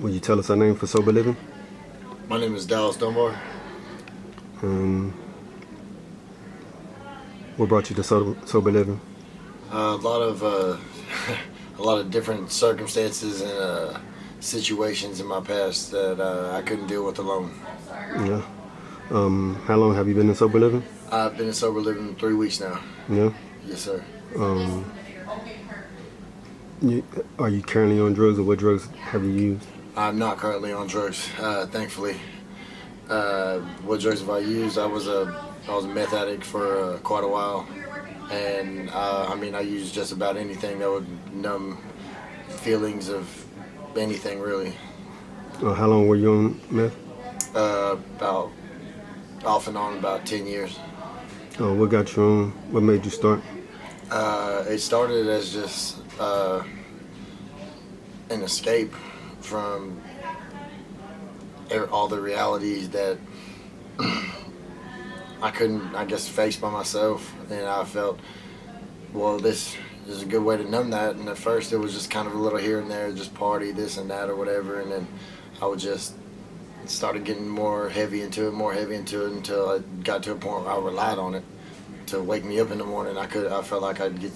Will you tell us our name for sober living? My name is Dallas Dunbar. Um, what brought you to sober living? A lot of a lot of different circumstances and situations in my past that I couldn't deal with alone. Yeah. How long have you been in sober living? I've been in sober living 3 weeks now. Yeah. Yes, sir. Are you currently on drugs, or what drugs have you used? I'm not currently on drugs, thankfully. What drugs have I used? I was a meth addict for quite a while, and I used just about anything that would numb feelings of anything really. How long were you on meth? About off and on about 10 years. What got you on? What made you start? It started as just an escape from all the realities that I couldn't, I guess, face by myself. And I felt, well, this is a good way to numb that. And at first it was just kind of a little here and there, just party, this and that or whatever. And then I would just started getting more heavy into it until I got to a point where I relied on it to wake me up in the morning. I felt like I'd get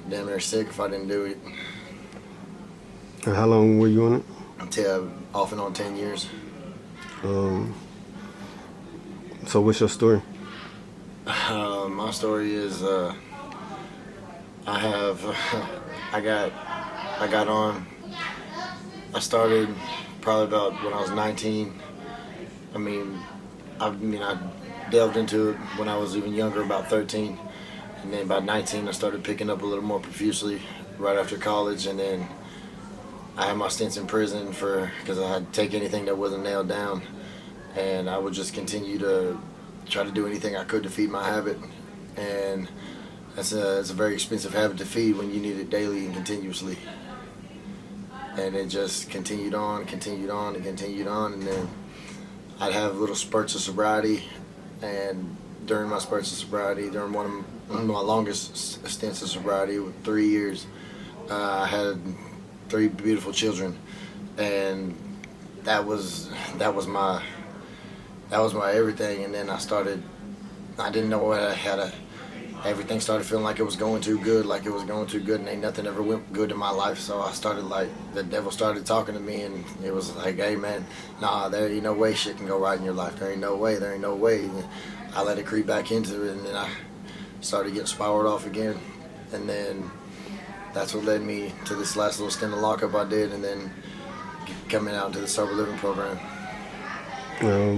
damn near sick if I didn't do it. And how long were you on it? Until off and on 10 years. So what's your story? My story is I started probably about when I was 19. I delved into it when I was even younger, about 13. And then about 19, I started picking up a little more profusely right after college. And then I had my stints in prison because I had to take anything that wasn't nailed down. And I would just continue to try to do anything I could to feed my habit. And it's a very expensive habit to feed when you need it daily and continuously. And it just continued on. And then I'd have little spurts of sobriety. And during my spurts of sobriety, during one of my longest stints of sobriety, with 3 years, I had 3 beautiful children. And that was my everything. And then I didn't know what I had. Everything started feeling like it was going too good, and ain't nothing ever went good in my life. So I started, the devil started talking to me, and it was like, hey man, nah, there ain't no way shit can go right in your life. There ain't no way. And I let it creep back into it, and then I started getting spiraled off again. And then that's what led me to this last little stint of lockup I did, and then coming out into the sober living program.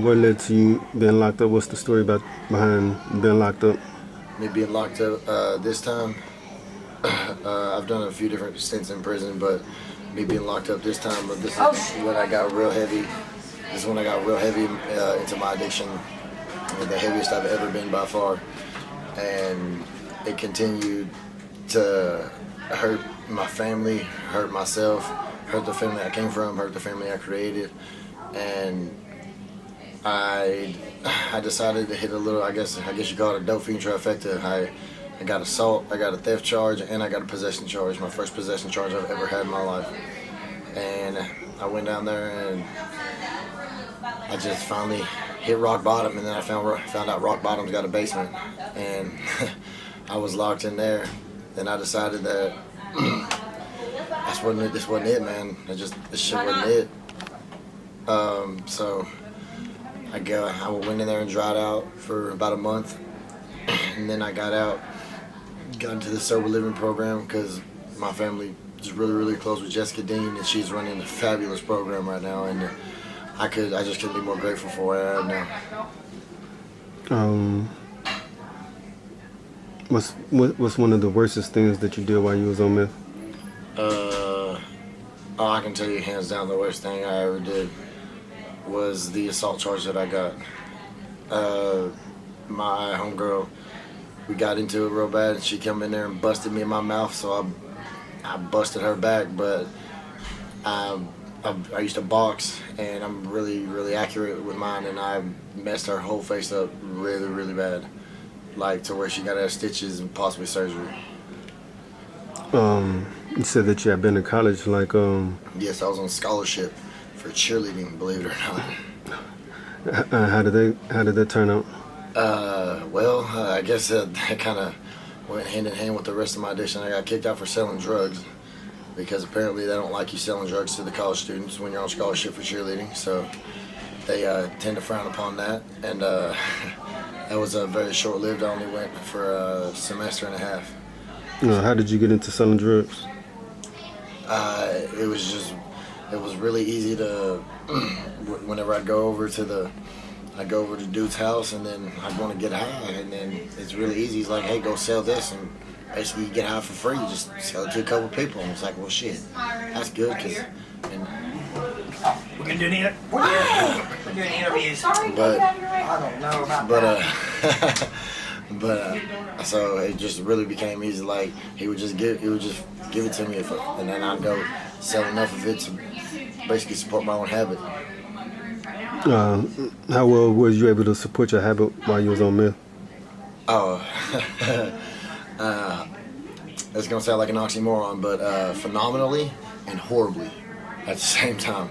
What led to you being locked up? What's the story behind being locked up? Me being locked up this time, I've done a few different stints in prison, but me being locked up this time, this is when I got real heavy. This is when I got real heavy into my addiction, the heaviest I've ever been by far. And it continued to hurt my family, hurt myself, hurt the family I came from, hurt the family I created. And I decided to hit a little, I guess you call it a dope fiend trifecta. I got assault, I got a theft charge, and I got a possession charge. My first possession charge I've ever had in my life. And I went down there and I just finally hit rock bottom, and then I found out rock bottom's got a basement. And I was locked in there. Then I decided that this wasn't it, man. This shit wasn't it. So I went in there and dried out for about a month, and then I got out, got into the sober living program because my family is really, really close with Jessica Dean, and she's running a fabulous program right now, and I just couldn't be more grateful for where I am now. What's one of the worstest things that you did while you was on meth? I can tell you hands down the worst thing I ever did was the assault charge that I got. My homegirl, we got into it real bad, and she came in there and busted me in my mouth, so I busted her back. But I used to box, and I'm really, really accurate with mine, and I messed her whole face up really, really bad, to where she got to have stitches and possibly surgery. You said that you had been to college, Yes, I was on scholarship for for cheerleading, believe it or not. How did that turn out? I guess that kind of went hand in hand with the rest of my addiction. I got kicked out for selling drugs because apparently they don't like you selling drugs to the college students when you're on scholarship for cheerleading. So they tend to frown upon that, and that was very short-lived. I only went for a semester and a half. How did you get into selling drugs? It was really easy to, whenever I'd go over to dude's house, and then I'd want to get high, and then it's really easy. He's like, hey, go sell this, and basically you get high for free. You just sell it to a couple people, and it's like, well, shit, that's good, because... We're doing interviews. But I don't know about that. So it just really became easy. Like he would just give it to me, and then I'd go sell enough of it to basically support my own habit. How well was you able to support your habit while you was on meth? Oh, it's gonna sound like an oxymoron, but phenomenally and horribly at the same time,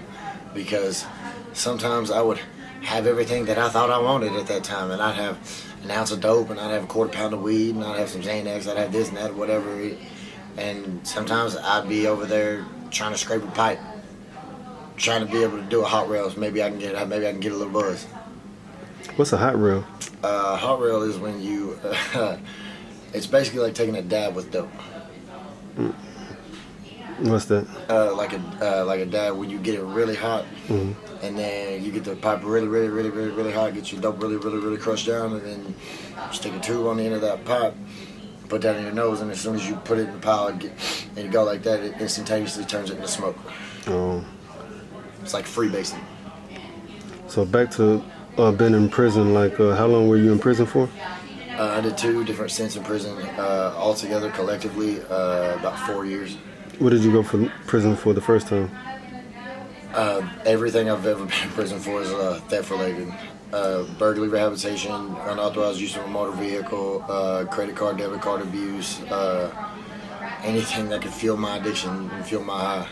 because sometimes I would have everything that I thought I wanted at that time, and I'd have an ounce of dope, and I'd have a quarter pound of weed, and I'd have some Xanax, I'd have this and that, whatever. And sometimes I'd be over there trying to scrape a pipe, trying to be able to do a hot rail. So maybe I can get a little buzz. What's a hot rail? Hot rail is when you, it's basically like taking a dab with dope. What's that? Like a dab when you get it really hot, and then you get the pipe really hot, get your dope really crushed down, and then stick a tube on the end of that pipe, put that in your nose, and as soon as you put it in the pile and you go like that, it instantaneously turns it into smoke. Oh. It's like freebasing. So back to being in prison, like how long were you in prison for? I did 2 different stints in prison, altogether collectively about 4 years. What did you go for prison for the first time? Everything I've ever been in prison for is theft related. Burglary, rehabilitation, unauthorized use of a motor vehicle, credit card, debit card abuse, anything that could fuel my addiction and fuel my high.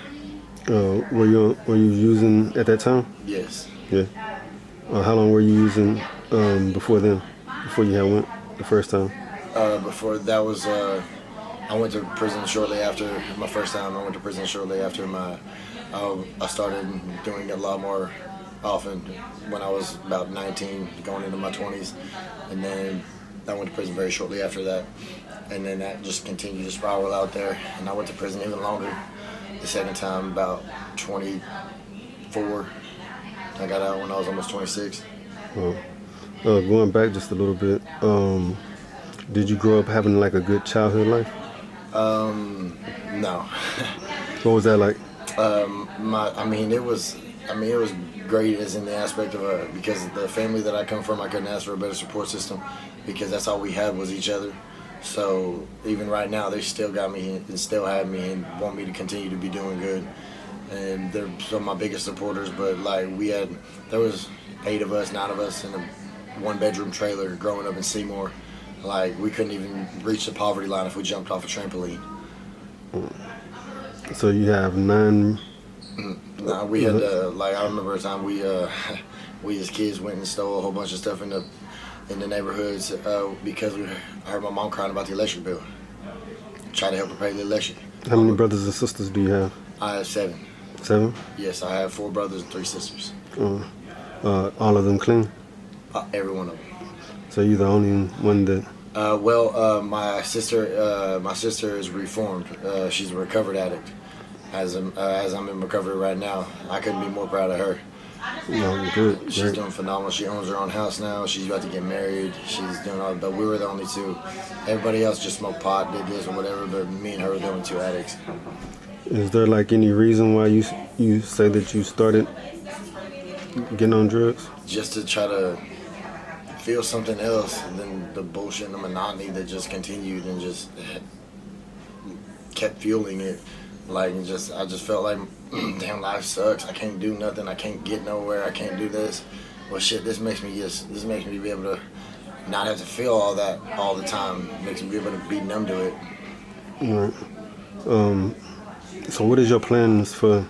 Were you using at that time? Yes. Yeah. How long were you using before then? Before you had went the first time? Before that was, I went to prison shortly after my first time. I went to prison shortly after I started doing it a lot more often when I was about 19, going into my 20s. And then I went to prison very shortly after that. And then that just continued to spiral out there. And I went to prison even longer. The second time, about 24. I got out when I was almost 26. Going back just a little bit, did you grow up having like a good childhood life? No. What was that like? It was great as in the aspect of because the family that I come from, I couldn't ask for a better support system because that's all we had was each other. So even right now, they still got me and still have me and want me to continue to be doing good. And they're some of my biggest supporters. But like there was 9 of us in a 1-bedroom trailer growing up in Seymour. Like we couldn't even reach the poverty line if we jumped off a trampoline. So you have 9. No, we had I remember a time we as kids went and stole a whole bunch of stuff in the neighborhoods because we heard my mom crying about the electric bill. Tried to help her pay the election. How many brothers and sisters do you have? I have 7. 7? Yes, I have 4 brothers and 3 sisters. All of them clean? Every one of them. So you're the only one that... my sister is reformed. She's a recovered addict. As I'm in recovery right now, I couldn't be more proud of her. No, good. She's Great. doing phenomenal. She owns her own house now. She's about to get married. She's doing all, but we were the only 2. Everybody else just smoked pot, did this or whatever. But me and her were the only 2 addicts. Is there like any reason why you say that you started getting on drugs? Just to try to feel something else than the bullshit and the monotony that just continued and just kept fueling it. I just felt like, damn, life sucks. I can't do nothing. I can't get nowhere. I can't do this. Well, shit, this makes me be able to not have to feel all that all the time. It makes me be able to be numb to it. All right. So what is your plans for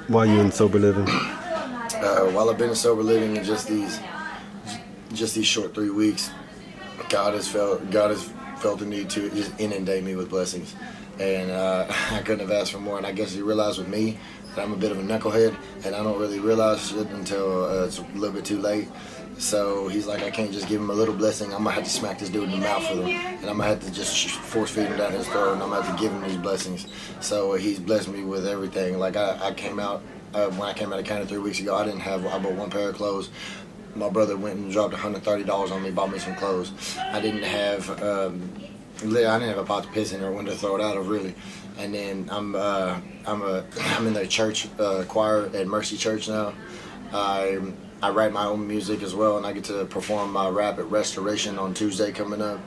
while you in sober living? While I've been in sober living in just these short 3 weeks, God has felt the need to just inundate me with blessings, and I couldn't have asked for more. And I guess he realized with me that I'm a bit of a knucklehead, and I don't really realize it until it's a little bit too late. So he's like, I can't just give him a little blessing. I'm gonna have to smack this dude in the mouth with him, and I'm gonna have to just force feed him down his throat, and I'm gonna have to give him these blessings. So he's blessed me with everything. Like I came out when I came out of Canada 3 weeks ago. I bought one pair of clothes. My brother went and dropped $130 on me, bought me some clothes. I didn't have a pot to piss in or a window to throw it out of, really. And then I'm in the church choir at Mercy Church now. I write my own music as well, and I get to perform my rap at Restoration on Tuesday coming up.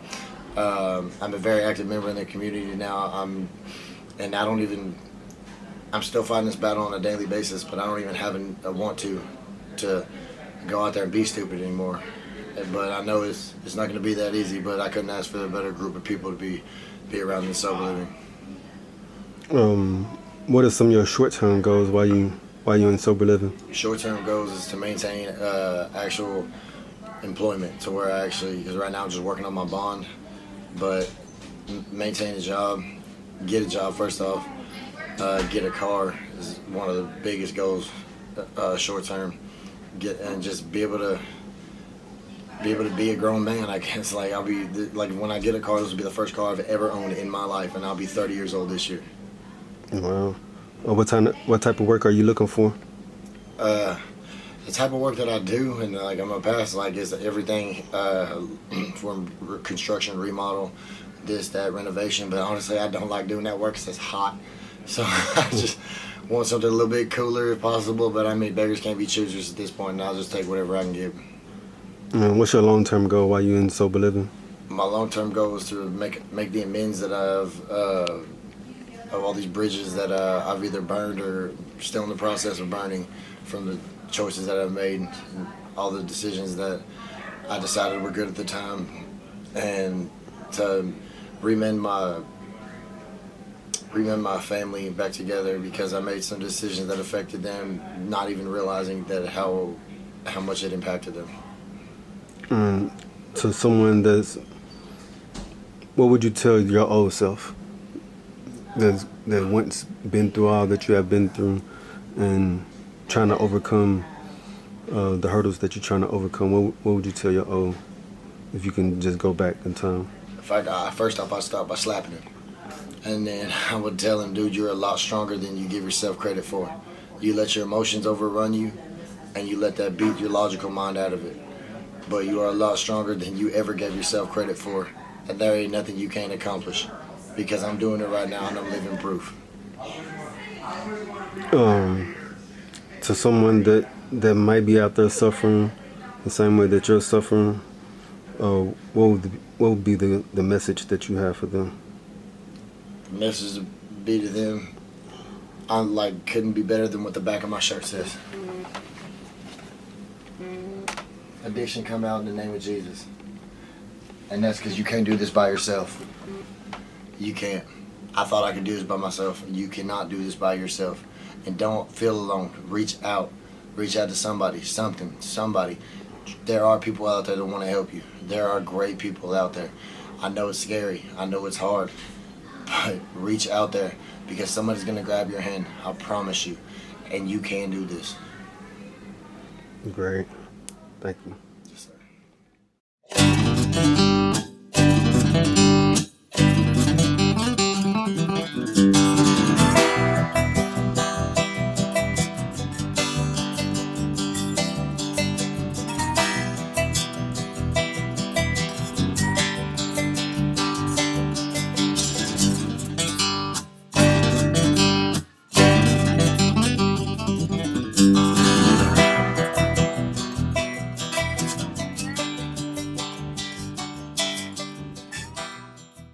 I'm a very active member in the community now. I'm still fighting this battle on a daily basis, but I don't even have a want to go out there and be stupid anymore. But I know it's not going to be that easy, but I couldn't ask for a better group of people to be around in sober living. What are some of your short-term goals while you in sober living? Short-term goals is to maintain actual employment, to where because right now I'm just working on my bond, but maintain a job, get a job first off, get a car is one of the biggest goals short-term. And just be able to be a grown man, I guess. Like when I get a car, this will be the first car I've ever owned in my life, and I'll be 30 years old this year. Wow. What type of work are you looking for? The type of work that I do, and I'm gonna pass, is everything from construction, remodel, this, that, renovation. But honestly, I don't like doing that work because it's hot. So I just want something a little bit cooler if possible. But I mean, beggars can't be choosers at this point, and I'll just take whatever I can get. What's your long-term goal while you in sober living? My long-term goal is to make the amends that of all these bridges that I've either burned or still in the process of burning from the choices that I've made, and all the decisions that I decided were good at the time, and to remend my family back together, because I made some decisions that affected them, not even realizing that how much it impacted them. To someone what would you tell your old self that once been through all that you have been through and trying to overcome the hurdles that you're trying to overcome? What would you tell your old, if you can just go back in time? First off, I'd start by slapping him. And then I would tell him, dude, you're a lot stronger than you give yourself credit for. You let your emotions overrun you, and you let that beat your logical mind out of it. But you are a lot stronger than you ever gave yourself credit for. And there ain't nothing you can't accomplish, because I'm doing it right now and I'm living proof. To someone that might be out there suffering the same way that you're suffering, what would be the message that you have for them? The message to be to them, couldn't be better than what the back of my shirt says. Addiction come out in the name of Jesus. And that's because you can't do this by yourself. You can't. I thought I could do this by myself. You cannot do this by yourself. And don't feel alone. Reach out. Reach out to somebody, somebody. There are people out there that want to help you. There are great people out there. I know it's scary. I know it's hard. But reach out there, because somebody's going to grab your hand. I promise you. And you can do this. Great. Thank you.